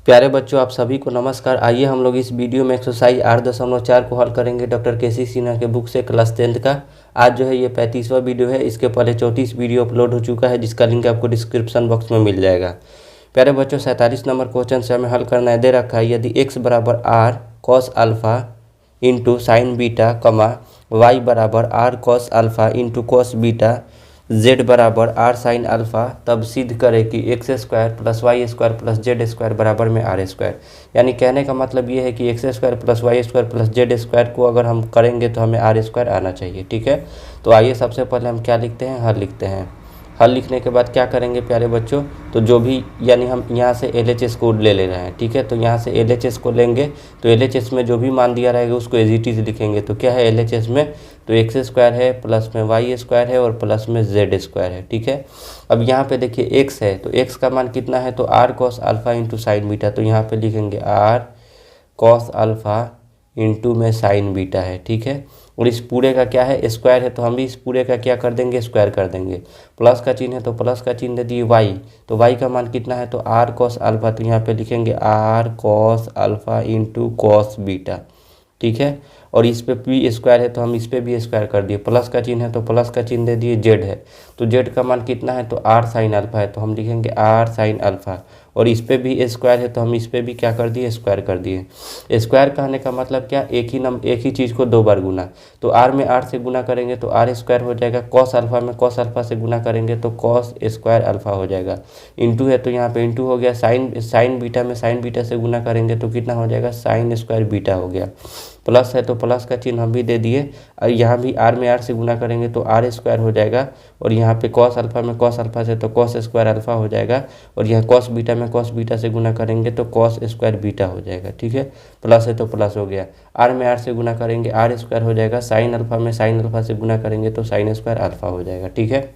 प्यारे बच्चों, आप सभी को नमस्कार। आइए हम लोग इस वीडियो में एक्सरसाइज 8.4 को हल करेंगे डॉक्टर केसी सिन्हा के बुक से क्लास 10th का। आज जो है ये 35वां वीडियो है। इसके पहले 34 वीडियो अपलोड हो चुका है, जिसका लिंक आपको डिस्क्रिप्शन बॉक्स में मिल जाएगा। प्यारे बच्चों, 47 नंबर क्वेश्चन से हमें हल करना है। दे रखा है यदि x बराबर r cos alpha into sine beta comma y बराबर r cos alpha into cos beta z बराबर r साइन अल्फ़ा, तब सिद्ध करे कि X square plus Y square plus Z square बराबर में आर स्क्वायर। यानी कहने का मतलब ये है कि X square plus Y square plus Z square को अगर हम करेंगे तो हमें आर स्क्वायर आना चाहिए। ठीक है, तो आइए सबसे पहले हम क्या लिखते हैं, हल लिखते हैं। हल लिखने के बाद क्या करेंगे प्यारे बच्चों, तो जो भी यानी हम यहाँ से LHS को ले रहे हैं। ठीक है, तो यहाँ से LHS को लेंगे तो LHS में जो भी मान दिया रहेगा उसको एज इट इज लिखेंगे। तो क्या है LHS में, तो एक्स स्क्वायर है प्लस में वाई स्क्वायर है और प्लस में जेड स्क्वायर है। ठीक है, अब यहाँ पे देखिए एक्स है तो एक्स का मान कितना है, तो R cos alpha into sine beta. तो यहाँ पे लिखेंगे आर कॉस अल्फ़ा इंटू में साइन बीटा है। ठीक है, और इस पूरे का क्या है, स्क्वायर है, तो हम भी इस पूरे का क्या कर देंगे, स्क्वायर कर देंगे। प्लस का चिन्ह है तो प्लस का चिन्ह दे दिए वाई, तो वाई का मान कितना है, तो आर कॉस अल्फ़ा। तो यहाँ पे लिखेंगे R cos alpha into cos beta. ठीक है, और इस पे भी स्क्वायर है तो हम इस पे भी स्क्वायर कर दिए। प्लस का चिन्ह है तो प्लस का चिन्ह दे दिए। जेड है तो जेड का मान कितना है, तो आर साइन अल्फ़ा है, तो हम लिखेंगे आर साइन अल्फ़ा। और इस पे भी स्क्वायर है तो हम इस पे भी क्या कर दिए, स्क्वायर कर दिए। स्क्वायर कहने का मतलब क्या, एक ही चीज़ को दो बार गुना। तो आर में आर से गुना करेंगे तो आर स्क्वायर हो जाएगा। कॉस अल्फ़ा में कॉस अल्फ़ा से गुना करेंगे तो कॉस स्क्वायर अल्फ़ा हो जाएगा। इंटू है तो यहाँ पे इंटू हो गया। साइन बीटा में साइन बीटा से गुना करेंगे तो कितना हो जाएगा, साइन स्क्वायर बीटा हो गया। प्लस है तो प्लस का चिन्ह हम भी दे दिए। और यहाँ भी आर में आर से गुना करेंगे तो आर स्क्वायर हो जाएगा। और यहाँ पे कॉस अल्फ़ा में कॉस अल्फ़ा से तो कॉस स्क्वायर अल्फ़ा हो जाएगा। और यहाँ कॉस बीटा में कॉस बीटा से गुना करेंगे तो कॉस स्क्वायर बीटा हो जाएगा। ठीक है, प्लस है तो प्लस हो गया। आर में आर से गुना करेंगे आर स्क्वायर हो जाएगा। साइन अल्फ़ा में साइन अल्फ़ा से गुना करेंगे तो साइन स्क्वायर अल्फ़ा हो जाएगा। ठीक है,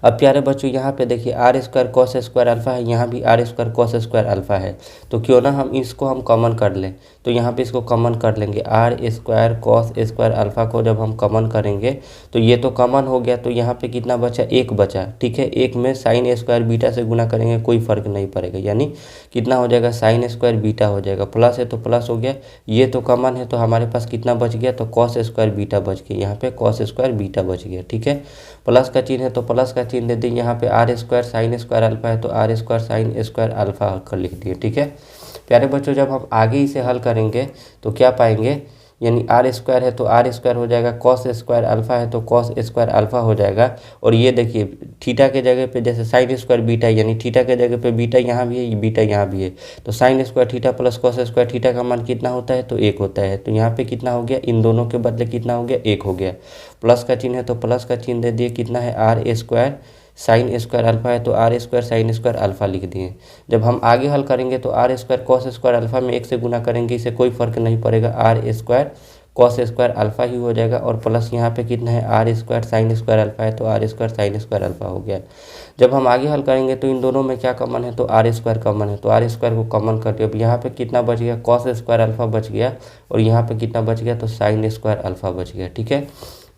अब प्यारे बच्चों यहाँ पे देखिए R square cos square alpha है, यहाँ भी R square cos square alpha है। तो क्यों ना हम इसको कॉमन कर लें। तो यहाँ पे इसको कॉमन कर लेंगे। R square cos square alpha को जब हम कॉमन करेंगे तो ये तो कॉमन हो गया। तो यहाँ पे कितना बचा, एक बचा। ठीक है, एक में साइन स्क्वायर बीटा से गुना करेंगे, कोई फ़र्क नहीं पड़ेगा। यानी कितना हो जाएगा, साइन स्क्वायर बीटा हो जाएगा। प्लस है तो प्लस हो गया, ये तो कॉमन है तो हमारे पास कितना बच गया, तो कॉस स्क्वायर बीटा बच गया। यहाँ पे कॉस स्क्वायर बीटा बच गया। ठीक है, प्लस का चिन्ह है तो प्लस का चिन्ह दे देंगे। यहाँ पे R square sine square alpha है तो R square sine square alpha कर लिख दिए। ठीक है प्यारे बच्चों, जब हम आगे इसे हल करेंगे तो क्या पाएंगे, यानी आर स्क्वायर है तो आर स्क्वायर हो जाएगा। कॉस स्क्वायर अल्फ़ा है तो कॉस स्क्वायर अल्फ़ा हो जाएगा। और ये देखिए थीटा के जगह पे जैसे साइन स्क्वायर बीटा, यानी थीटा के जगह पे बीटा यहाँ भी है, बीटा यहाँ भी है। तो sign square theta plus cos square theta का मान कितना होता है, तो एक होता है। तो यहाँ पे कितना हो गया, इन दोनों के बदले कितना हो गया, एक हो गया। प्लस का चिन्ह है तो प्लस का चिन्ह दे दिए। कितना है, R square sine square alpha है तो R square sine square alpha लिख दिए। जब हम आगे हल करेंगे तो R square cos square alpha में एक से गुना करेंगे, इससे कोई फ़र्क नहीं पड़ेगा। R square cos square alpha ही हो जाएगा। और प्लस यहाँ पे कितना है, R square sine square alpha है तो R square sine square alpha हो गया। जब हम आगे हल करेंगे तो इन दोनों में क्या कॉमन है, तो आर स्क्वायर कॉमन है तो आर स्क्वायर को कॉमन करके अब यहाँ पे कितना बच गया, कॉस स्क्वायर अल्फ़ा बच गया। और यहाँ पे कितना बच गया, तो साइन स्क्वायर अल्फ़ा बच गया। ठीक है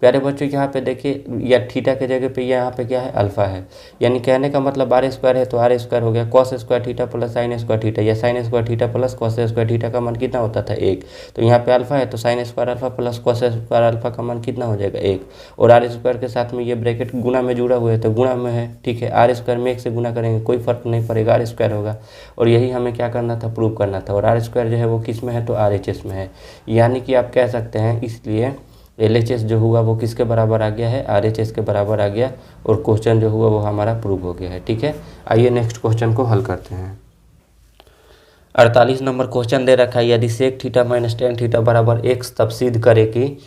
प्यारे बच्चों, यहाँ पे देखिए या थीटा के जगह पे यहाँ पे क्या है, अल्फ़ा है। यानी कहने का मतलब आर स्क्वायर है तो आर स्क्वायर हो गया। Cos square theta plus sine square theta, या sine square theta plus cos square theta का मान कितना होता था, एक। तो यहाँ पे अल्फ़ा है तो sign square alpha plus cos square alpha का मान कितना हो जाएगा, एक। और आर स्क्वायर के साथ में ये ब्रैकेट गुना में जुड़ा हुआ है तो गुणा में है। ठीक है, आर स्क्वायर में एक से गुना करेंगे कोई फर्क नहीं पड़ेगा, आर स्क्वायर होगा। और यही हमें क्या करना था, प्रूव करना था। और आर स्क्वायर जो है वो किस में है, तो RHS में है। यानी कि आप कह सकते हैं इसलिए LHS जो हुआ वो किसके बराबर आ गया है, RHS के बराबर आ गया। और क्वेश्चन जो हुआ वो हमारा प्रूव हो गया है। ठीक है, आइए नेक्स्ट क्वेश्चन को हल करते हैं। 48 नंबर क्वेश्चन दे रखा है यदि sec theta minus tan theta बराबर x, तब सिद्ध करे कि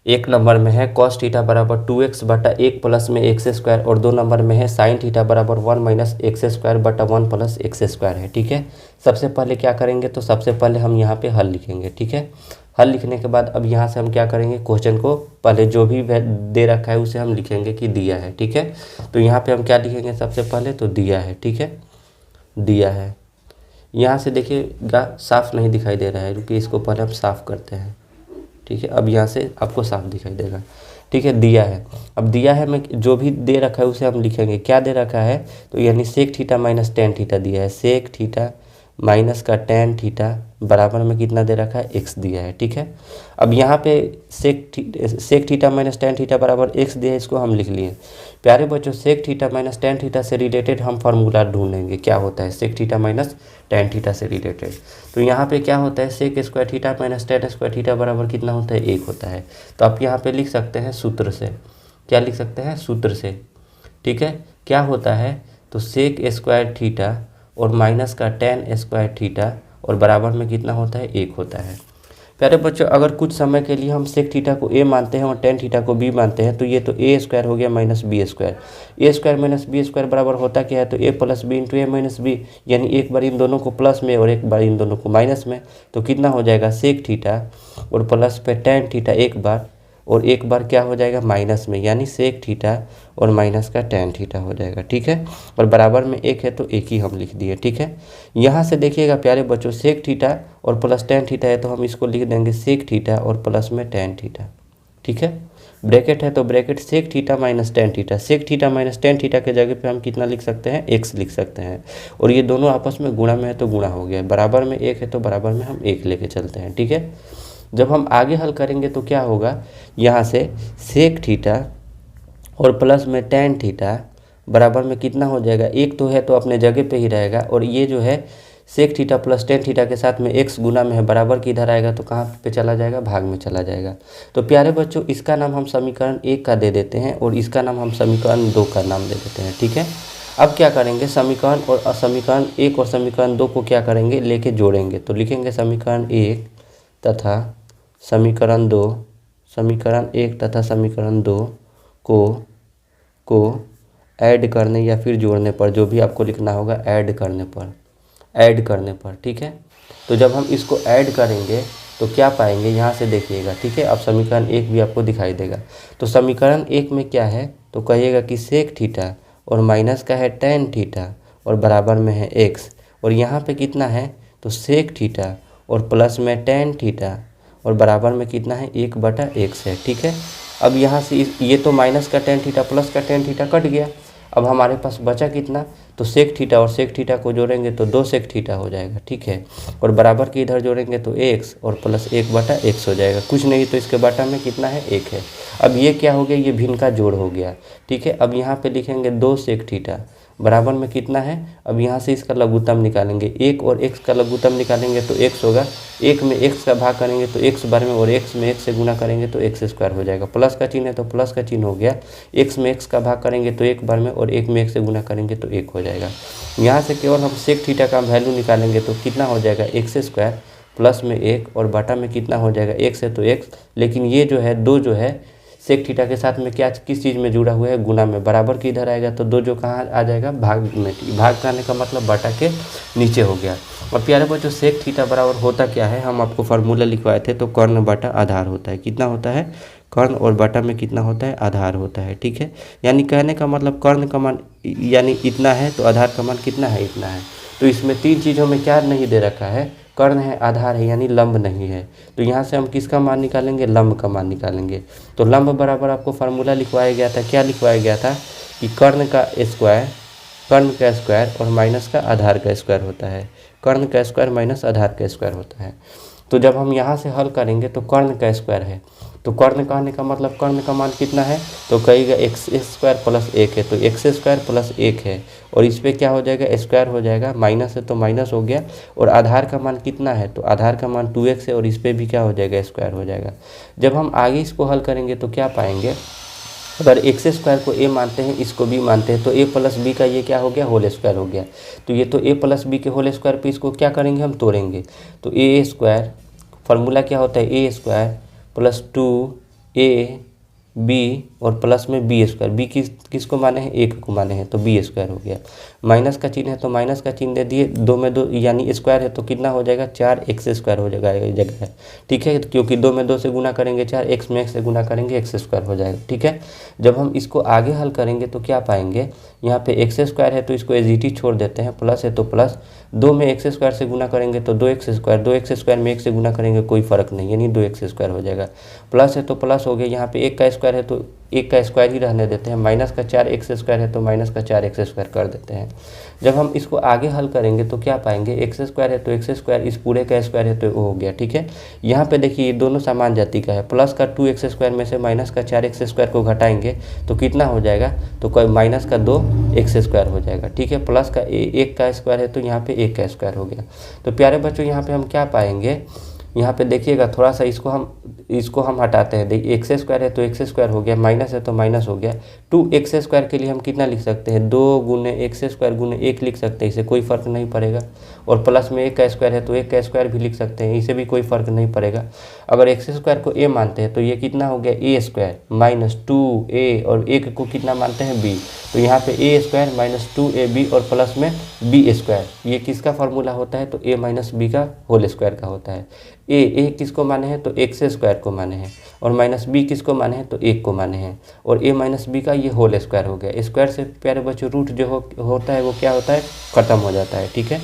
एक नंबर में है कॉस थीटा बराबर 2x बटा 1 प्लस में एक्स स्क्वायर। और 2 नंबर में है साइन थीटा बराबर 1 माइनस एक्स स्क्वायर बटा 1 प्लस एक्स स्क्वायर है। ठीक है, सबसे पहले क्या करेंगे, तो सबसे पहले हम यहाँ पे हल लिखेंगे। ठीक है, हल लिखने के बाद अब यहाँ से हम क्या करेंगे, क्वेश्चन को पहले जो भी दे रखा है उसे हम लिखेंगे कि दिया है। ठीक है, तो यहाँ पे हम क्या लिखेंगे, सबसे पहले तो दिया है। ठीक है, दिया है। यहाँ से देखिएगा साफ नहीं दिखाई दे रहा है, रुकिए इसको पहले हम साफ़ करते हैं। ठीक है, अब यहाँ से आपको साफ दिखाई देगा। ठीक है, दिया है। अब दिया है में जो भी दे रखा है उसे हम लिखेंगे। क्या दे रखा है, तो यानी sec theta minus tan theta दिया है। सेक थीटा माइनस का tan थीटा बराबर में कितना दे रखा है, x दिया है। ठीक है, अब यहाँ पे sec theta minus tan theta बराबर x दिया है, इसको हम लिख लिए। प्यारे बच्चों, sec theta minus tan theta से रिलेटेड हम फार्मूला ढूंढेंगे क्या होता है sec theta minus tan theta से रिलेटेड। तो यहाँ पे क्या होता है, sec square theta minus tan square theta बराबर कितना होता है, 1 होता है। तो आप यहाँ पे लिख सकते हैं सूत्र से, क्या लिख सकते हैं, सूत्र से। ठीक है, क्या होता है, तो सेक स्क्वायर थीटा और माइनस का tan स्क्वायर थीटा और बराबर में कितना होता है, 1 होता है। प्यारे बच्चों, अगर कुछ समय के लिए हम सेक थीटा को a मानते हैं और tan थीटा को b मानते हैं, तो ये तो a स्क्वायर हो गया minus B square. A square minus B square बराबर होता क्या है, तो a plus B into A minus B, यानी एक बार इन दोनों को प्लस में और एक बार इन दोनों को माइनस में। तो कितना हो जाएगा, सेक थीटा और प्लस पे tan थीटा एक बार और एक बार क्या हो जाएगा, माइनस में, यानी सेक थीटा और माइनस का tan थीटा हो जाएगा। ठीक है, और बराबर में 1 है तो 1 ही हम लिख दिए। ठीक है, यहाँ से देखिएगा प्यारे बच्चों, सेक थीटा और प्लस tan थीटा है तो हम इसको लिख देंगे सेक थीटा और प्लस में tan थीटा। ठीक है, ब्रैकेट है तो bracket sec theta minus tan theta, sec theta minus tan theta के जगह पे हम कितना लिख सकते हैं, x लिख सकते हैं। और ये दोनों आपस में गुणा में है तो गुणा हो गया, बराबर में 1 है तो बराबर में हम 1 लेके चलते हैं। ठीक है, जब हम आगे हल करेंगे तो क्या होगा, यहाँ से सेक थीटा और प्लस में tan थीटा बराबर में कितना हो जाएगा, 1 तो है तो अपने जगह पे ही रहेगा, और ये जो है sec theta plus tan theta के साथ में x गुना में है, बराबर की इधर आएगा तो कहाँ पे चला जाएगा, भाग में चला जाएगा। तो प्यारे बच्चों, इसका नाम हम समीकरण 1 का दे देते हैं और इसका नाम हम समीकरण 2 का नाम दे देते हैं। ठीक है, अब क्या करेंगे, समीकरण 1 और समीकरण 2 को क्या करेंगे, लेके जोड़ेंगे। तो लिखेंगे समीकरण 1 तथा समीकरण 2, समीकरण 1 तथा समीकरण 2 को ऐड करने या फिर जोड़ने पर, जो भी आपको लिखना होगा ऐड करने पर। ठीक है, तो जब हम इसको ऐड करेंगे तो क्या पाएंगे, यहाँ से देखिएगा। ठीक है, अब समीकरण 1 भी आपको दिखाई देगा। तो समीकरण 1 में क्या है, तो कहिएगा कि सेक थीटा और माइनस का है tan थीटा और बराबर में है x, और यहाँ पे कितना है, तो सेक थीटा और प्लस में tan थीटा और बराबर में कितना है, 1/x है। ठीक है, अब यहाँ से ये तो माइनस का tan थीटा प्लस का tan थीटा कट गया, अब हमारे पास बचा कितना, तो सेक थीटा और सेक थीटा को जोड़ेंगे तो 2 सेक थीटा हो जाएगा। ठीक है, और बराबर की इधर जोड़ेंगे तो x और प्लस 1/x हो जाएगा, कुछ नहीं तो इसके बटा में कितना है, 1 है। अब ये क्या हो गया, ये भिन्न का जोड़ हो गया। ठीक है, अब यहाँ पे लिखेंगे 2 सेक थीटा बराबर में कितना है, अब यहाँ से इसका लघुत्तम निकालेंगे, 1 और x का लघुत्तम निकालेंगे तो x होगा, 1 में x का भाग करेंगे तो x बार में, और x में x से गुना करेंगे तो x स्क्वायर हो जाएगा। प्लस का चिन्ह है तो प्लस का चिन्ह हो गया, x में x का भाग करेंगे तो 1 बार में, और 1 में x से गुना करेंगे तो 1 हो जाएगा। यहाँ से केवल हम सेक थीटा का वैल्यू निकालेंगे तो कितना हो जाएगा, x स्क्वायर प्लस में 1 और बटा में कितना हो जाएगा, x है तो x, लेकिन ये जो है 2 जो है सेक थीटा के साथ में क्या किस चीज़ में जुड़ा हुआ है, गुना में, बराबर की इधर आएगा तो 2 जो कहाँ आ जाएगा, भाग में। भाग करने का मतलब बटा के नीचे हो गया। और प्यारे बच्चों, सेक थीटा बराबर होता क्या है, हम आपको फार्मूला लिखवाए थे, तो कर्ण बटा आधार होता है। कितना होता है, कर्ण और बटा में कितना होता है, आधार होता है। ठीक है, यानी कहने का मतलब कर्ण का मान यानी इतना है तो आधार का मान कितना है, इतना है। तो इसमें 3 चीज़ों में क्या नहीं दे रखा है, कर्ण है, आधार है, यानी लंब नहीं है। तो यहाँ से हम किसका मान निकालेंगे, लंब का मान निकालेंगे। तो लंब बराबर आपको फार्मूला लिखवाया गया था, क्या लिखवाया गया था कि कर्ण का स्क्वायर और माइनस का आधार का स्क्वायर होता है, कर्ण का स्क्वायर माइनस आधार का स्क्वायर होता है। तो जब हम यहाँ से हल करेंगे तो कर्ण का स्क्वायर है, तो कर्ण कहने का मतलब कर्ण का मान कितना है, तो कहेगा x स्क्वायर प्लस 1 है, तो x स्क्वायर प्लस 1 है, और इस पर क्या हो जाएगा, स्क्वायर हो जाएगा, माइनस है तो माइनस हो गया, और आधार का मान कितना है, तो आधार का मान 2x है, और इस पर भी क्या हो जाएगा, स्क्वायर हो जाएगा। जब हम आगे इसको हल करेंगे तो क्या पाएंगे, अगर एक्स स्क्वायर को a मानते हैं, इसको b मानते हैं, तो a प्लस बी का ये क्या हो गया, होल स्क्वायर हो गया। तो ये तो a प्लस बी के होल स्क्वायर पे इसको क्या करेंगे, हम तोड़ेंगे। तो a स्क्वायर फार्मूला क्या होता है, a स्क्वायर प्लस 2ab और प्लस में बी स्क्वायर, बी किसको माने हैं, 1 को माने हैं, तो बी स्क्वायर हो गया। माइनस का चिन्ह है तो माइनस का चिन्ह दे दिए, 2 में 2 यानी स्क्वायर है तो कितना हो जाएगा, 4x स्क्वायर हो जाएगा ये जगह है। ठीक है, क्योंकि 2 में 2 से गुना करेंगे 4, x में x से गुना करेंगे x स्क्वायर हो जाएगा। ठीक है, जब हम इसको आगे हल करेंगे तो क्या पाएंगे, यहाँ पे x स्क्वायर है तो इसको एज इट इज छोड़ देते हैं, प्लस है तो प्लस, 2 में x स्क्वायर से गुना करेंगे तो 2x स्क्वायर में 1 से गुना करेंगे कोई फर्क नहीं, यानी 2x स्क्वायर हो जाएगा। प्लस है तो प्लस हो गया, यहाँ पे 1 का स्क्वायर है तो एक का स्क्वायर ही रहने देते हैं, माइनस का 4x² है तो माइनस का 4x² कर देते हैं। जब हम इसको आगे हल करेंगे तो क्या पाएंगे, x² है तो x², इस पूरे का स्क्वायर है तो वो हो गया। ठीक है, यहाँ पे देखिए ये दोनों समान जाति का है, प्लस का 2x² में से माइनस का 4x² को घटाएंगे तो कितना हो जाएगा, तो कोई माइनस का 2x² हो जाएगा। ठीक है, प्लस का 1 का स्क्वायर है तो यहाँ पे 1 का स्क्वायर हो गया। तो प्यारे बच्चों यहाँ पे हम क्या पाएंगे, यहाँ पे देखिएगा थोड़ा सा इसको हम हटाते हैं। देखिए x² है तो x² हो गया, माइनस है तो माइनस हो गया। 2x² के लिए हम कितना लिख सकते हैं, 2 गुने x² गुने 1 लिख सकते हैं, इससे कोई फ़र्क नहीं पड़ेगा। और प्लस में 1 का स्क्वायर है तो 1 का स्क्वायर भी लिख सकते हैं, इसे भी कोई फ़र्क नहीं पड़ेगा। अगर x² को a मानते हैं तो ये कितना हो गया, a² माइनस 2a, और 1 को कितना मानते हैं b, तो यहाँ पे a² माइनस 2ab और प्लस में b²। ये किसका फार्मूला होता है, तो a माइनस b का होल स्क्वायर का होता है। a किसको माने हैं, तो x² को माने हैं, और माइनस b किसको माने हैं, तो 1 को माने हैं, और a माइनस b का ये होल स्क्वायर हो गया। स्क्वायर से प्यारे बच्चों रूट जो होता है वो क्या होता है, ख़त्म हो जाता है। ठीक है,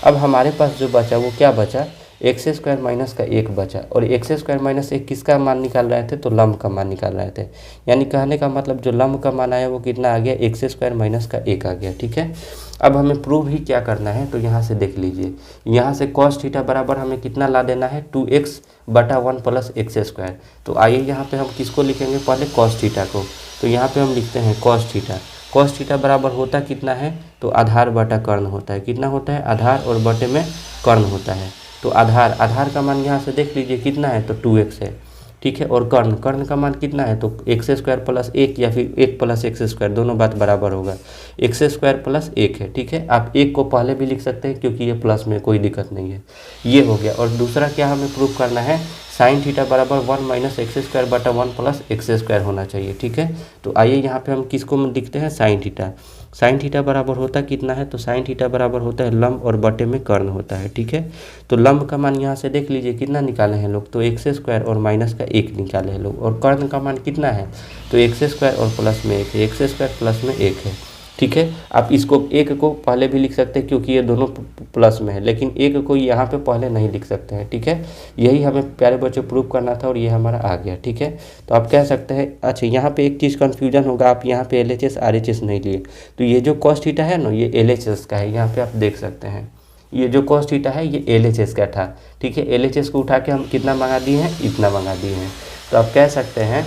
अब हमारे पास जो बचा वो क्या बचा, x² माइनस का 1 बचा, और x² माइनस 1 किसका मान निकाल रहे थे, तो लंब का मान निकाल रहे थे। यानी कहने का मतलब जो लंब का मान आया वो कितना आ गया, x² माइनस का 1 आ गया। ठीक है, अब हमें प्रूव ही क्या करना है, तो यहाँ से देख लीजिए, यहाँ से cos थीटा बराबर हमें कितना ला देना है, 2x/1 प्लस x²। तो आइए यहाँ पे हम किसको लिखेंगे, पहले cos थीटा को। तो यहाँ पे हम लिखते हैं cos थीटा। cos थीटा बराबर होता कितना है, तो आधार बटा कर्ण होता है। कितना होता है, आधार और बटे में कर्ण होता है। तो आधार का मान यहाँ से देख लीजिए कितना है, तो 2x है। ठीक है, और कर्ण का मान कितना है, तो x² प्लस 1 या फिर 1 प्लस x², दोनों बात बराबर होगा, x² प्लस 1 है। ठीक है, आप 1 को पहले भी लिख सकते हैं क्योंकि ये प्लस में कोई दिक्कत नहीं है। ये हो गया, और दूसरा क्या हमें प्रूव करना है, साइन थीटा बराबर 1 माइनस x²/1 प्लस x² होना चाहिए। ठीक है, तो आइए यहाँ पे हम किसको लिखते हैं, साइन थीटा। साइन थीटा बराबर होता कितना है, तो साइन थीटा बराबर होता है लंब और बटे में कर्ण होता है। ठीक है, तो लंब का मान यहाँ से देख लीजिए कितना निकाले हैं लोग, तो x² और माइनस का 1 निकाले हैं लोग, और कर्ण का मान कितना है, तो x² और प्लस में 1 है, x² प्लस में 1 है। ठीक है, आप इसको 1 को पहले भी लिख सकते हैं क्योंकि ये दोनों प्लस में है, लेकिन 1 को यहाँ पे पहले नहीं लिख सकते हैं। ठीक है, यही हमें प्यारे बच्चों प्रूव करना था और ये हमारा आ गया। ठीक है, तो आप कह सकते हैं, अच्छा यहाँ पे एक चीज़ कन्फ्यूजन होगा, आप यहाँ पे LHS RHS नहीं लिए, तो ये जो cos थीटा है ना, ये LHS का है। यहाँ पे आप देख सकते हैं, ये जो cos थीटा है ये LHS का था। ठीक है, LHS को उठा के हम कितना मंगा दिए हैं, इतना मंगा दिए हैं। तो आप कह सकते हैं,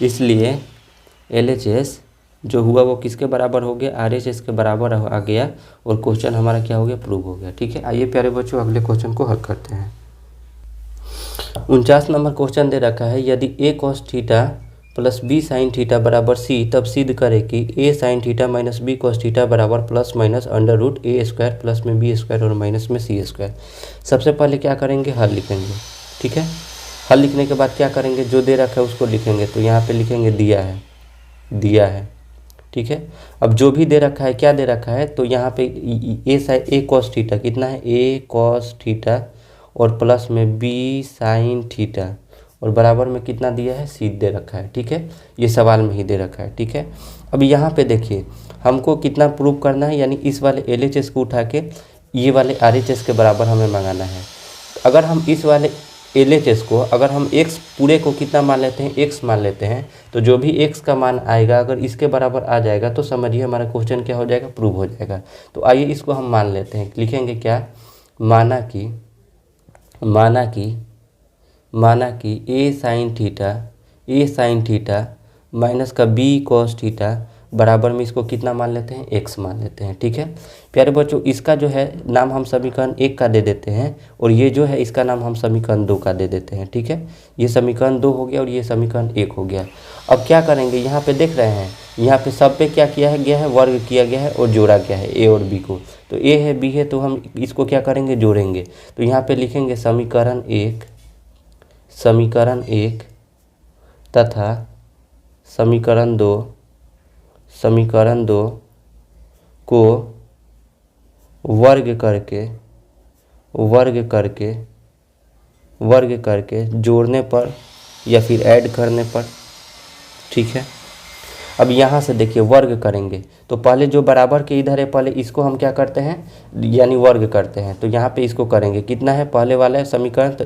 इसलिए LHS जो हुआ वो किसके बराबर हो गया, RHS के बराबर आ गया, और क्वेश्चन हमारा क्या हो गया, प्रूव हो गया। ठीक है, आइए प्यारे बच्चों अगले क्वेश्चन को हल करते हैं। 49 नंबर क्वेश्चन दे रखा है, यदि a cos theta plus b sine theta बराबर c, तब सिद्ध करे कि a sine theta minus b cos theta बराबर प्लस माइनस √a² प्लस में b² और माइनस में c²। सबसे पहले क्या करेंगे, हल लिखेंगे। ठीक है, हल लिखने के बाद क्या करेंगे, जो दे रखा है उसको लिखेंगे। तो यहाँ पे लिखेंगे दिया है। ठीक है, अब जो भी दे रखा है, क्या दे रखा है, तो यहाँ पे a cos थीटा कितना है, a cos थीटा और प्लस में b साइन थीटा, और बराबर में कितना दिया है, c दे रखा है। ठीक है, ये सवाल में ही दे रखा है। ठीक है, अब यहाँ पे देखिए हमको कितना प्रूव करना है, यानी इस वाले LHS को उठा के ये वाले RHS के बराबर हमें मंगाना है। अगर हम इस वाले LHS को, अगर हम x पूरे को कितना मान लेते हैं, x मान लेते हैं, तो जो भी x का मान आएगा अगर इसके बराबर आ जाएगा तो समझिए हमारा क्वेश्चन क्या हो जाएगा, प्रूव हो जाएगा। तो आइए इसको हम मान लेते हैं, लिखेंगे क्या, माना कि a साइन थीटा माइनस का b cos थीटा बराबर में इसको कितना मान लेते हैं, x मान लेते हैं। ठीक है प्यारे बच्चों, इसका जो है नाम हम समीकरण 1 का दे देते हैं, और ये जो है इसका नाम हम समीकरण 2 का दे देते हैं। ठीक है, ये समीकरण 2 हो गया और ये समीकरण 1 हो गया। अब क्या करेंगे, यहाँ पे देख रहे हैं, यहाँ पे सब पे क्या किया गया है, वर्ग किया गया है और जोड़ा गया है a और b को। तो a है b है, तो हम इसको क्या करेंगे, जोड़ेंगे। तो यहाँ पे लिखेंगे समीकरण 1 तथा समीकरण 2 को वर्ग करके जोड़ने पर या फिर ऐड करने पर। ठीक है, अब यहाँ से देखिए वर्ग करेंगे, तो पहले जो बराबर के इधर है पहले इसको हम क्या करते हैं, यानी वर्ग करते हैं। तो यहाँ पे इसको करेंगे, कितना है पहले वाला समीकरण, तो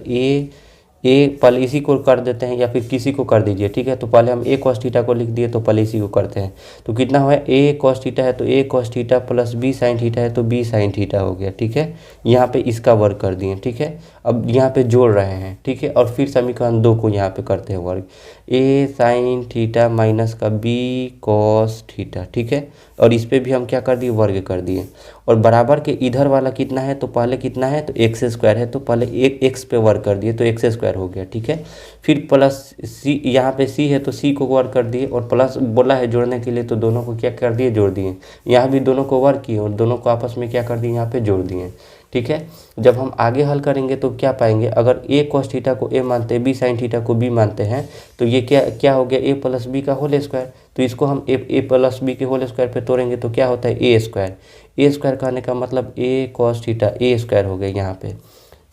ए पहले इसी को कर देते हैं या फिर किसी को कर दीजिए, ठीक है। तो पहले हम ए कॉस थीटा को लिख दिए, तो पहले इसी को करते हैं। तो कितना हुआ, ए कॉस थीटा है तो A cos theta plus B sine theta है तो बी साइन थीटा हो गया, ठीक है। यहाँ पे इसका वर्ग कर दिए, ठीक है। अब यहाँ पे जोड़ रहे हैं, ठीक है, और फिर समीकरण 2 को यहाँ पे करते हैं वर्ग, ए साइन थीटा माइनस का बी कॉस थीटा, ठीक है। और इस पे भी हम क्या कर दिए, वर्ग कर दिए। और बराबर के इधर वाला कितना है, तो पहले कितना है, तो एक्स स्क्वायर है, तो पहले एक एक्स पे वर्ग कर दिए तो एक्स स्क्वायर हो गया, ठीक है। फिर प्लस सी, यहाँ पे सी है तो सी को वर्ग कर दिए, और प्लस बोला है जोड़ने के लिए तो दोनों को क्या कर दिए, जोड़ दिए। यहाँ भी दोनों को वर्ग किए और दोनों को आपस में क्या कर दिए, यहाँ पे जोड़ दिए, ठीक है। जब हम आगे हल करेंगे तो क्या पाएंगे, अगर ए कॉस थीटा को ए मानते हैं, बी साइन थीटा को बी मानते हैं, तो ये क्या क्या हो गया, ए प्लस बी का होल स्क्वायर। तो इसको हम ए प्लस बी के होल स्क्वायर पे तोड़ेंगे तो क्या होता है, ए स्क्वायर। ए स्क्वायर कहने का मतलब ए कॉस थीटा ए स्क्वायर हो गया यहाँ पे,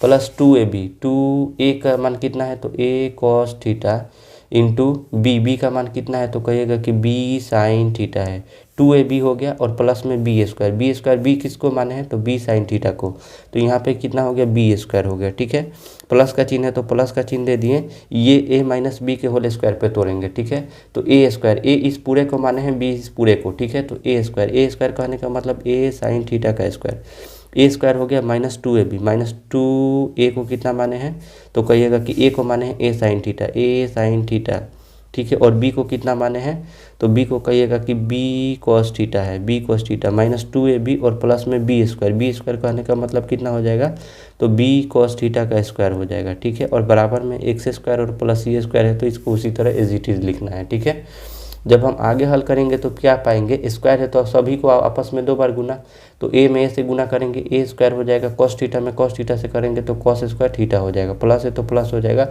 प्लस 2ab, 2a का मान कितना है, तो A cos theta into B का मान कितना है, तो कहिएगा कि बी साइन थीटा है, 2ab हो गया, और प्लस में बी स्क्वायर बी किसको माने हैं, तो बी साइन थीटा को। तो यहाँ पे कितना हो गया, बी स्क्वायर हो गया, ठीक है। प्लस का चिन्ह है तो प्लस का चिन्ह दे दिए, ये ए माइनस बी के होल स्क्वायर पे तोड़ेंगे, ठीक है। तो ए स्क्वायर, ए इस पूरे को माने हैं, बी इस पूरे को, ठीक है। तो ए स्क्वायर कहने का मतलब ए साइन थीटा का स्क्वायर, ए स्क्वायर हो गया माइनस 2ab, माइनस 2a को कितना माने हैं, तो कहिएगा कि ए को माने हैं ए साइन थीटा, ठीक है। और बी को कितना माने हैं, तो बी को कहिएगा कि बी कॉस थीटा है, B cos theta minus 2ab और प्लस में बी स्क्वायर कहने का मतलब कितना हो जाएगा, तो बी कॉस थीटा का स्क्वायर हो जाएगा, ठीक है। और बराबर में एक्स स्क्वायर और प्लस सी स्क्वायर है तो इसको उसी तरह एज इट इज लिखना है, ठीक है। जब हम आगे हल करेंगे तो क्या पाएंगे, स्क्वायर है तो सभी को आपस में 2 बार गुना, तो ए में ए से गुना करेंगे ए स्क्वायर हो जाएगा, कॉस थीटा में कॉस थीटा से करेंगे तो कॉस स्क्वायर थीटा हो जाएगा, प्लस है तो प्लस हो जाएगा।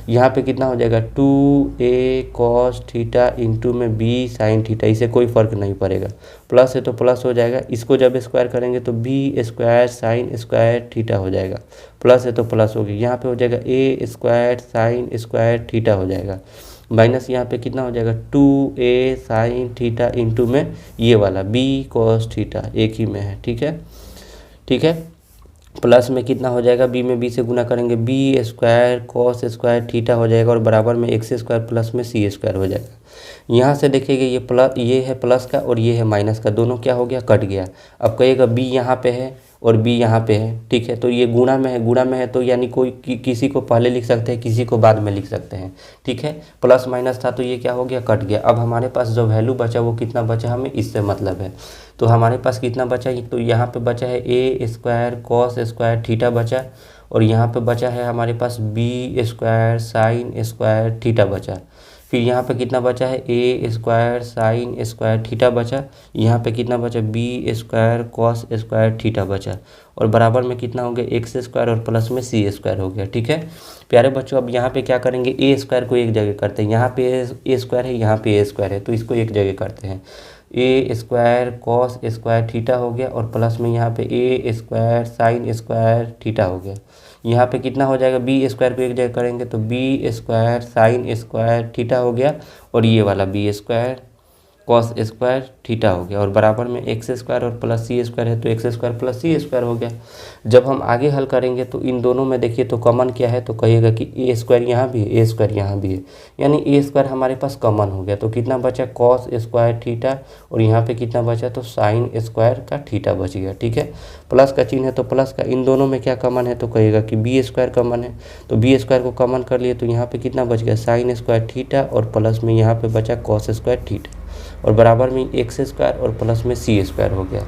यहाँ पे कितना हो जाएगा, 2a कॉस थीटा इंटू में बी साइन थीटा, इसे कोई फर्क नहीं पड़ेगा, प्लस है तो प्लस हो जाएगा। इसको जब स्क्वायर करेंगे तो B square sine square theta हो जाएगा, प्लस है तो प्लस होगी, यहाँ पे हो जाएगा ए स्क्वायर साइन स्क्वायर थीटा हो जाएगा, माइनस यहाँ पे कितना हो जाएगा, 2a साइन थीटा इंटू में ये वाला b कॉस थीटा एक ही में है, ठीक है, ठीक है। प्लस में कितना हो जाएगा, b में b से गुना करेंगे b square cos square theta हो जाएगा, और बराबर में एक्स स्क्वायर प्लस में सी स्क्वायर हो जाएगा। यहाँ से देखिएगा ये प्लस, ये है प्लस का और ये है माइनस का, दोनों क्या हो गया, कट गया। अब कहिएगा b यहाँ पे है और b यहाँ पे है, ठीक है। तो ये गुणा में है तो यानी कोई किसी को पहले लिख सकते हैं, किसी को बाद में लिख सकते हैं, ठीक है। प्लस माइनस था तो ये क्या हो गया, कट गया। अब हमारे पास जो वैल्यू बचा वो कितना बचा, हमें इससे मतलब है। तो हमारे पास कितना बचा, तो यहाँ पे बचा है A square cos square theta बचा, और यहाँ पे बचा है हमारे पास B square sine square theta बचा। फिर यहाँ पे कितना बचा है, A square sine square theta बचा, यहाँ पे कितना बचा, B square cos square theta बचा, और बराबर में कितना हो गया, एक्स स्क्वायर और प्लस में सी स्क्वायर हो गया, ठीक है प्यारे बच्चों। अब यहाँ पे क्या करेंगे, ए स्क्वायर को एक जगह करते हैं, यहाँ पे ए स्क्वायर है, यहाँ पे ए स्क्वायर है, तो इसको एक जगह करते हैं, ए स्क्वायर कॉस स्क्वायर थीटा हो गया, और प्लस में यहाँ पे ए स्क्वायर साइन स्क्वायर थीटा हो गया। यहाँ पे कितना हो जाएगा, बी स्क्वायर को एक जगह करेंगे तो B square sine square theta हो गया, और ये वाला B square cos square theta हो गया, और बराबर में एक्स स्क्वायर और प्लस सी स्क्वायर है तो X square plus C square हो गया। जब हम आगे हल करेंगे तो इन दोनों में देखिए तो कॉमन क्या है, तो कहिएगा कि ए स्क्वायर यहाँ भी है, ए स्क्वायर यहाँ भी है, यानी ए स्क्वायर हमारे पास कॉमन हो गया। तो कितना बचा, कॉस स्क्वायर थीटा, और यहाँ पे कितना बचा, तो साइन स्क्वायर का थीटा बच गया, ठीक है। प्लस का चिन्ह है तो प्लस का, इन दोनों में क्या कॉमन है, तो कहिएगा कि बी स्क्वायर कॉमन है, तो बी स्क्वायर को कॉमन कर लिए तो यहाँ पे कितना बच गया, साइन स्क्वायर थीटा, और प्लस में यहाँ पे बचा कॉस स्क्वायर थीटा, और बराबर में एक्स स्क्वायर और प्लस में सी स्क्वायर हो गया।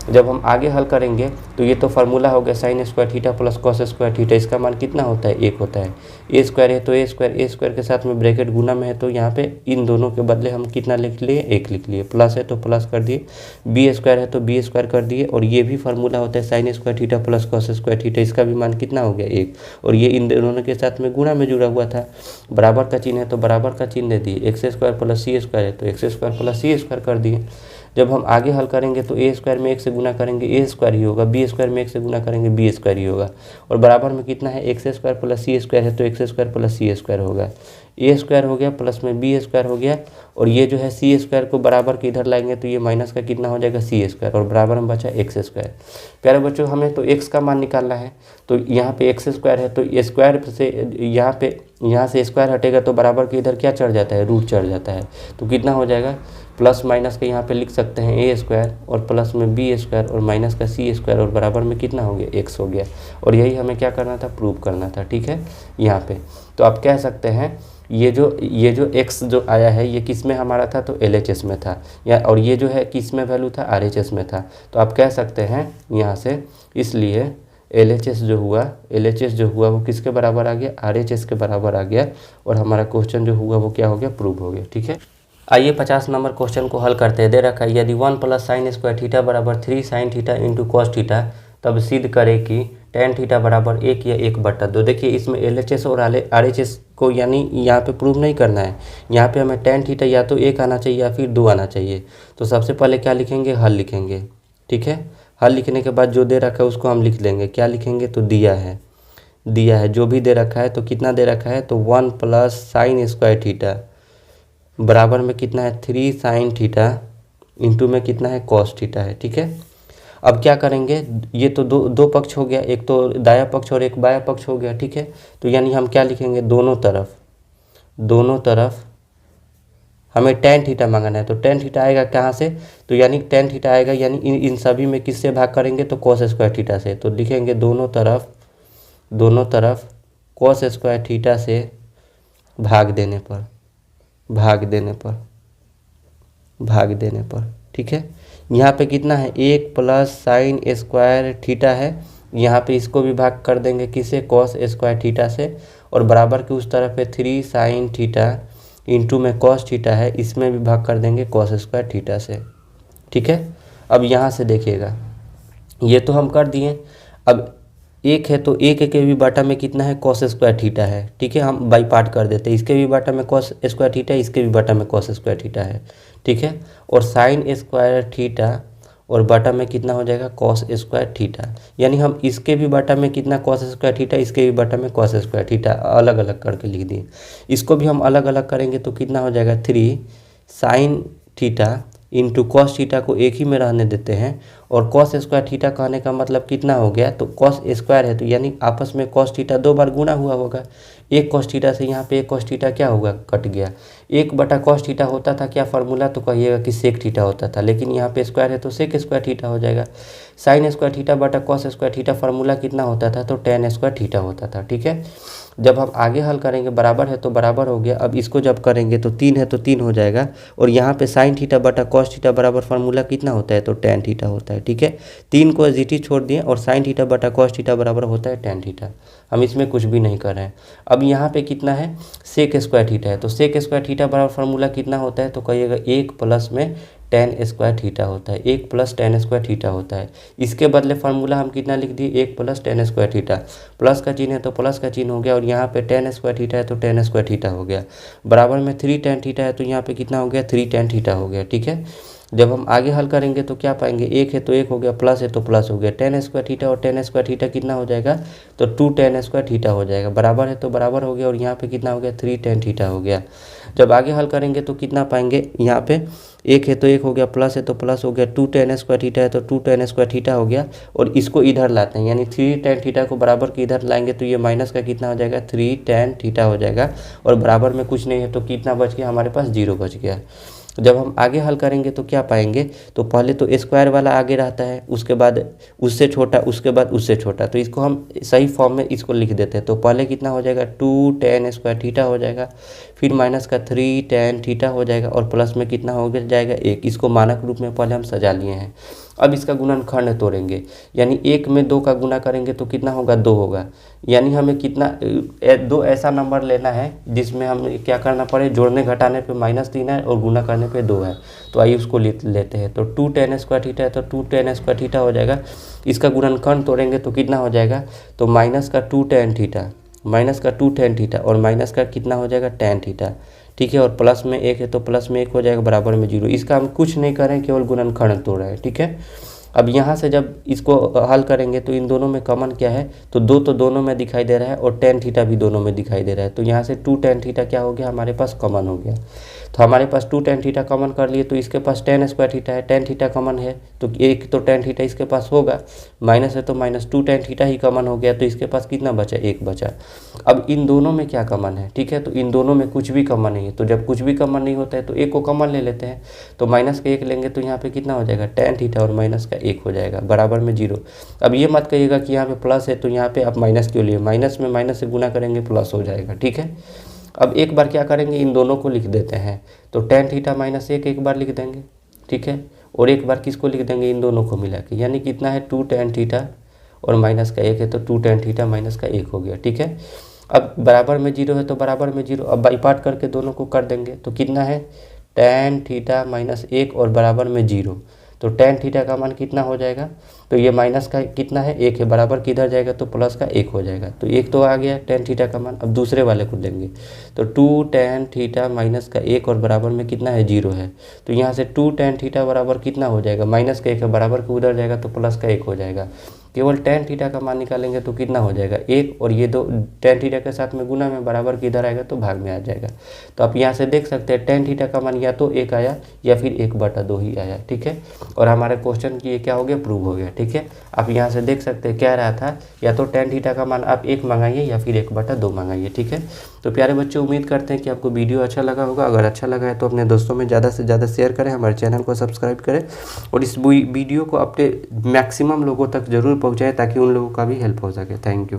जब हम आगे हल करेंगे तो ये तो फार्मूला हो गया, sign square theta plus cos square theta, इसका मान कितना होता है, 1 होता है। ए स्क्वायर है तो ए स्क्वायर के साथ में ब्रैकेट गुना में है, तो यहाँ पे इन दोनों के बदले हम कितना लिख लिए, 1 लिख लिए। प्लस है तो प्लस कर दिए, बी स्क्वायर है तो बी स्क्वायर कर दिए, और ये भी फार्मूला होता है sign square theta plus cos square theta, इसका भी मान कितना हो गया, 1, और ये इन दोनों के साथ में गुणा में जुड़ा हुआ था। बराबर का चिन्ह है तो बराबर का चिन्ह दे दिए, x square plus C square है तो X square plus C square कर दिए। जब हम आगे हल करेंगे तो ए स्क्वायर में 1 से गुना करेंगे ए स्क्वायर ही होगा, बी स्क्वायर में 1 से गुना करेंगे बी स्क्वायर ही होगा, और बराबर में कितना है x square plus C square है तो X square plus C square होगा। ए स्क्वायर हो गया प्लस में बी स्क्वायर हो गया, और ये जो है सी स्क्वायर को बराबर के इधर लाएंगे तो ये माइनस का कितना हो जाएगा सी स्क्वायर, और बराबर में बचा एक्स स्क्वायर। प्यारे बच्चों हमें तो एक्स का मान निकालना है, तो यहाँ पे एक्स स्क्वायर है तो स्क्वायर से यहाँ से स्क्वायर हटेगा तो बराबर के इधर क्या चढ़ जाता है, रूट चढ़ जाता है, तो कितना हो जाएगा प्लस माइनस के यहाँ पे लिख सकते हैं ए स्क्वायर और प्लस में बी स्क्वायर और माइनस का सी स्क्वायर और बराबर में कितना हो गया एक्स हो गया। और यही हमें क्या करना था, प्रूव करना था। ठीक है, यहाँ पे तो आप कह सकते हैं ये जो x जो आया है ये किस में हमारा था, तो LHS में था, या और ये जो है किस में वैल्यू था, RHS में था। तो आप कह सकते हैं यहाँ से, इसलिए LHS जो हुआ वो किसके बराबर आ गया, RHS के बराबर आ गया, और हमारा क्वेश्चन जो हुआ वो क्या हो गया, प्रूव हो गया। ठीक है, आइए 50 नंबर क्वेश्चन को हल करते हैं। दे रखा है यदि 1 प्लस साइन स्क्वायर थीटा बराबर 3 sine theta into cos theta, तब सिद्ध करे कि टेन थीटा बराबर 1 या 1/2। देखिए इसमें LHS और RHS को यानी यहाँ पे प्रूव नहीं करना है, यहाँ पे हमें टेन थीटा या तो 1 आना चाहिए या फिर 2 आना चाहिए। तो सबसे पहले क्या लिखेंगे, हल लिखेंगे। ठीक है, हल लिखने के बाद जो दे रखा है उसको हम लिख लेंगे। क्या लिखेंगे, तो दिया है जो भी दे रखा है, तो कितना दे रखा है, तो 1 प्लस साइन स्क्वायर थीटा बराबर में कितना है 3 साइन थीटा इंटू में कितना है कॉस थीटा है। ठीक है, अब क्या करेंगे, ये तो दो पक्ष हो गया, एक तो दाया पक्ष और एक बाया पक्ष हो गया। ठीक है, तो यानी हम क्या लिखेंगे, दोनों तरफ हमें टेन थीटा मांगना है। तो टेन थीटा आएगा कहाँ से, तो यानी टेन थीटा आएगा यानी इन सभी में किससे भाग करेंगे, तो कॉस स्क्वायर थीटा से। तो लिखेंगे दोनों तरफ कॉस स्क्वायर थीटा से भाग देने पर। ठीक है, यहाँ पे कितना है 1 प्लस साइन स्क्वायर थीटा है, यहाँ पे इसको भी भाग कर देंगे किससे, कॉस स्क्वायर थीटा से, और बराबर की उस तरफ पे 3 साइन थीटा इंटू में कॉस थीटा है, इसमें भी भाग कर देंगे कॉस स्क्वायर थीटा से। ठीक है, अब यहाँ से देखिएगा ये तो हम कर दिए, अब 1 है तो 1 के भी बाटा में कितना है, कॉस स्क्वायर थीटा है। ठीक है, हम बाई पार्ट कर देते हैं, इसके भी बाटा में कॉस स्क्वायर थीटा है, इसके भी बाटा में कॉस स्क्वायर थीटा है। ठीक है, और साइन स्क्वायर थीटा और बाटा में कितना हो जाएगा, कॉस स्क्वायर थीटा, यानी हम इसके भी बाटा में कितना कॉस स्क्वायर थीटा, इसके भी बाटा में कॉस स्क्वायर थीटा, अलग अलग करके लिख दिए। इसको भी हम अलग अलग करेंगे तो कितना हो जाएगा 3 sine theta into cos theta को एक ही में रहने देते हैं, और कॉस स्क्वायर थीटा कहने का मतलब कितना हो गया, तो कॉस स्क्वायर है तो यानी आपस में कॉस थीटा 2 बार गुना हुआ होगा। एक कॉस थीटा से यहाँ पे एक कॉस थीटा क्या होगा, कट गया। 1 कॉस थीटा होता था क्या फार्मूला, तो कहिएगा कि सेक थीटा होता था, लेकिन यहाँ पे स्क्वायर है तो सेक स्क्वायर थीटा हो जाएगा। साइन स्क्वायर थीटा बटा कॉस स्क्वायर थीटा फार्मूला कितना होता था, तो टेन स्क्वायर थीटा होता था। ठीक है, जब हम आगे हल करेंगे बराबर है तो बराबर हो गया। अब इसको जब करेंगे तो 3 है तो 3 हो जाएगा, और यहाँ पे साइन थीटा बटा कॉस थीटा बराबर फार्मूला कितना होता है, तो टेन थीटा होता है। ठीक है, 3 को जीटी छोड़ दिए, और साइन थीटा बटा कॉस थीटा बराबर होता है टेन थीटा। हम इसमें कुछ भी नहीं कर रहे हैं। अब यहाँ पे कितना है, सेक स्क्वायर थीटा है, तो सेक स्क्वायर थीटा बराबर फार्मूला कितना होता है, तो कहिएगा 1 प्लस में टेन स्क्वायर थीटा होता है, 1 प्लस टेन स्क्वायर थीटा होता है। इसके बदले फार्मूला हम कितना लिख दिए, 1 plus ten square theta, plus का चिन्ह है तो प्लस का चिन्ह हो गया, और यहाँ पे टेन स्क्वायर थीटा है तो टेन स्क्वायर थीटा हो गया, बराबर में 3 टेन थीटा है तो यहाँ पे कितना हो गया, 3 टेन थीटा हो गया। ठीक है, जब हम आगे हल करेंगे तो क्या पाएंगे, 1 है तो 1 हो गया, प्लस है तो प्लस हो गया, टेन स्क्वायर थीटा और टेन स्क्वायर थीटा कितना हो जाएगा, तो 2 टेन स्क्वायर थीटा हो जाएगा, बराबर है तो बराबर हो गया, और यहाँ पे कितना हो गया, 3 टेन थीटा हो गया। जब आगे हल करेंगे तो कितना पाएंगे, यहाँ पे 1 है तो 1 हो गया, प्लस है तो प्लस हो गया, 2 टेन स्क्वायर थीटा है तो 2 टेन स्क्वायर थीटा हो गया, और इसको इधर लाते हैं यानी 3 टेन थीटा को बराबर के इधर लाएंगे तो ये माइनस का कितना हो जाएगा, 3 टेन थीटा हो जाएगा, और बराबर में कुछ नहीं है तो कितना बच गया, हमारे पास 0 बच गया। जब हम आगे हल करेंगे तो क्या पाएंगे, तो पहले तो स्क्वायर वाला आगे रहता है, उसके बाद उससे छोटा, उसके बाद उससे छोटा, तो इसको हम सही फॉर्म में इसको लिख देते हैं। तो पहले कितना हो जाएगा, 2 टेन स्क्वायर थीटा हो जाएगा, फिर माइनस का 3 टेन थीटा हो जाएगा, और प्लस में कितना हो जाएगा 1। इसको मानक रूप में पहले हम सजा लिए हैं। अब इसका गुणनखंड तोड़ेंगे, यानी 1 में 2 का गुना करेंगे तो कितना होगा, 2 होगा, यानी हमें कितना 2 ऐसा नंबर लेना है जिसमें हमें क्या करना पड़े, जोड़ने घटाने पे -3 है और गुना करने पे 2 है। तो आइए उसको लेते हैं। तो 2 टेन स्क्वायर थीटा है तो 2 टेन स्क्वायर थीटा हो जाएगा। इसका गुणनखंड तोड़ेंगे तो कितना हो जाएगा, तो माइनस का 2 टेन थीटा, माइनस का 2 टेन थीटा, और माइनस का कितना हो जाएगा, टेन थीटा। ठीक है, और प्लस में 1 है तो प्लस में 1 हो जाएगा, बराबर में 0। इसका हम कुछ नहीं करें, केवल गुणनखंड तोड़ रहे हैं, ठीक है। अब यहाँ से जब इसको हल करेंगे तो इन दोनों में कॉमन क्या है, तो 2 तो दोनों में दिखाई दे रहा है और tan थीटा भी दोनों में दिखाई दे रहा है। तो यहाँ से 2 tan थीटा क्या हो गया, हमारे पास कॉमन हो गया। तो हमारे पास 2 tan थीटा कॉमन कर लिए, तो इसके पास tan स्क्वायर थीटा है, tan थीटा कॉमन है तो एक तो tan थीटा इसके पास होगा, माइनस है तो -2 tan थीटा ही कॉमन हो गया। तो इसके पास कितना बचा, 1 बचा। अब इन दोनों में क्या कॉमन है, ठीक है, तो इन दोनों में कुछ भी कॉमन नहीं है। तो जब कुछ भी कॉमन नहीं होता है तो 1 को कॉमन ले लेते हैं। तो माइनस का 1 लेंगे तो यहाँ पे कितना हो जाएगा, tan थीटा और माइनस का 1 हो जाएगा, बराबर में 0। अब ये मत कहिएगा कि यहाँ पे प्लस है तो यहाँ पे आप माइनस क्यों लिए, माइनस में माइनस से गुना करेंगे प्लस हो जाएगा, ठीक है। अब एक बार क्या करेंगे, इन दोनों को लिख देते हैं। तो tan थीटा -1 एक बार लिख देंगे, ठीक है, और एक बार किसको लिख देंगे, इन दोनों को मिला के, यानी कितना है 2 tan थीटा और माइनस का 1 है तो 2 tan थीटा माइनस का 1 हो गया, ठीक है। अब बराबर में 0 है तो बराबर में 0, अब बाई पार्ट करके दोनों को कर देंगे तो कितना है tan थीटा -1 और बराबर में 0। तो tan थीटा का मान कितना हो जाएगा, तो ये माइनस का कितना है 1 है, बराबर किधर जाएगा तो प्लस का 1 हो जाएगा। तो 1 तो आ गया tan थीटा का मान। अब दूसरे वाले को देंगे तो 2 tan थीटा माइनस का 1 और बराबर में कितना है 0 है। तो यहाँ से 2 tan थीटा बराबर कितना हो जाएगा, माइनस का 1 है, बराबर के उधर जाएगा तो प्लस का 1 हो जाएगा। केवल tan थीटा का मान निकालेंगे तो कितना हो जाएगा 1, और ये दो tan थीटा के साथ में गुना में बराबर की इधर आएगा तो भाग में आ जाएगा। तो आप यहाँ से देख सकते हैं tan थीटा का मान या तो 1 आया या फिर 1/2 ही आया, ठीक है। और हमारे क्वेश्चन की ये क्या हो गया, प्रूव हो गया, ठीक है। आप यहाँ से देख सकते हैं क्या रहा था, या तो tan थीटा का मान आप 1 मंगाइए या फिर 1/2 मंगाइए, ठीक है। तो प्यारे बच्चों, उम्मीद करते हैं कि आपको वीडियो अच्छा लगा होगा। अगर अच्छा लगा है तो अपने दोस्तों में ज़्यादा से ज़्यादा शेयर करें, हमारे चैनल को सब्सक्राइब करें और इस वीडियो को अपने मैक्सिमम लोगों तक ज़रूर पहुँचाएं ताकि उन लोगों का भी हेल्प हो सके। Thank you.